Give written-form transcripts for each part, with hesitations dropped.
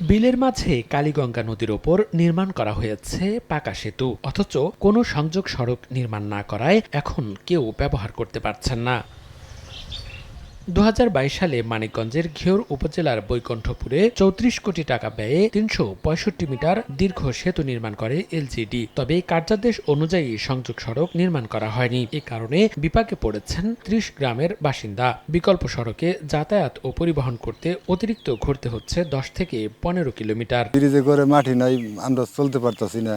বিলের মাঝে কালীগঙ্গা নদীর ওপর নির্মাণ করা হয়েছে পাকা সেতু, অথচ কোনো সংযোগ সড়ক নির্মাণ না করায় এখন কেউ ব্যবহার করতে পারছেন না। 2022 সালে মানিকগঞ্জের ঘিওর উপজেলার বৈকুণ্ঠপুরে 34 কোটি টাকা ব্যয়ে 365 মিটার দীর্ঘ সেতু নির্মাণ করে এলজিডি। তবে কার্যাদেশ অনুযায়ী সংযোগ সড়ক নির্মাণ করা হয়নি। এ কারণে বিপাকে পড়েছেন 30 গ্রামের বাসিন্দা। বিকল্প সড়কে যাতায়াত ও পরিবহন করতে অতিরিক্ত ঘুরতে হচ্ছে 10 থেকে 15 কিলোমিটার। ব্রিজে করে মাটি নাই, আমরা চলতে পারতাছি না,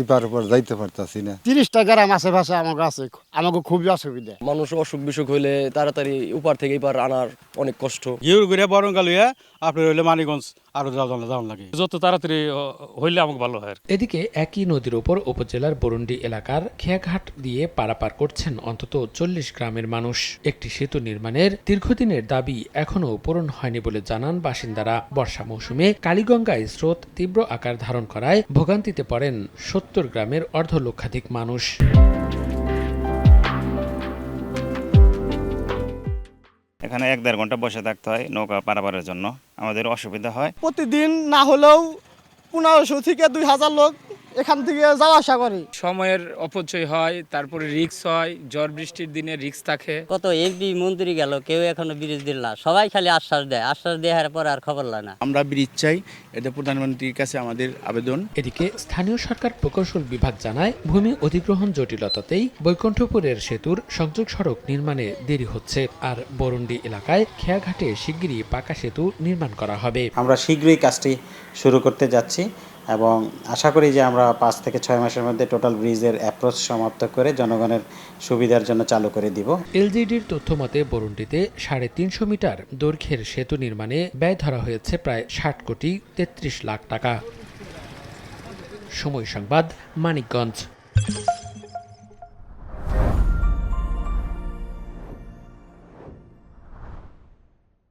এপার ওপর যাইতে পারতাছি না। 30টা গ্রাম আশেপাশে আমাকে আছে, আমাকে খুবই অসুবিধা। মানুষ অসুখ বিসুখ হইলে তাড়াতাড়ি উপার থেকে এপার আনার অনেক কষ্ট। ঘিউর ঘুরে বরঙ্গাল হইয়া আপনার হইলে মানিকগঞ্জ আরো যাওয়ান লাগে, যত তাড়াতাড়ি হইলে আমাকে ভালো হয়। এদিকে একই নদীর ওপর উপজেলার বরুন্ডি এলাকার খেয়াঘাট দিয়ে পারাপার করছেন অন্তত 40 গ্রামের মানুষ। একটি সেতু নির্মাণের দীর্ঘদিনের দাবি এখনও পূরণ হয়নি বলে জানান বাসিন্দারা। বর্ষা মৌসুমে কালীগঙ্গায় স্রোত তীব্র আকার ধারণ করায় ভোগান্তিতে পড়েন 70 গ্রামের অর্ধলক্ষাধিক মানুষ। এখানে 1-1.5 ঘন্টা বসে থাকতে হয় নৌকা পারাপারের জন্য, আমাদের অসুবিধা হয়। প্রতিদিন না হলেও 1500 থেকে 2000 লোক এখান থেকে যাওয়া আসা করে। সময়ের অপচয় হয়, তারপরে রিস্ক হয়, ঝড় বৃষ্টির দিনে রিস্ক থাকে। কত এমপি মন্ত্রী গেল, কেউ এখনো ব্রিজ দিল না। সবাই খালি আশ্বাস দেওয়ার পর আর খবর লয় না। আমরা ব্রিজ চাই, এটা প্রধানমন্ত্রীর কাছে আমাদের আবেদন। এদিকে স্থানীয় সরকার প্রকৌশল বিভাগ জানায়, ভূমি অধিগ্রহণ জটিলতাতেই বৈকুণ্ঠপুরের সেতুর সংযোগ সড়ক নির্মাণে দেরি হচ্ছে। আর বরুন্ডি এলাকায় খেয়াঘাটে শিগগিরই পাকা সেতু নির্মাণ করা হবে। আমরা শীঘ্রই কাজটি শুরু করতে যাচ্ছি এবং আশা করি যে আমরা 5 থেকে 6 মাসের মধ্যে টোটাল ব্রিজের অ্যাপ্রোচ সমাপ্ত করে জনগণের সুবিধার জন্য চালু করে দিব। এলজিডির তথ্য মতে বরুন্ডিতে 350 মিটার দৈর্ঘ্যের সেতু নির্মাণে ব্যয় ধরা হয়েছে প্রায় 60 কোটি 33 লাখ টাকা। সময় সংবাদ, মানিকগঞ্জ।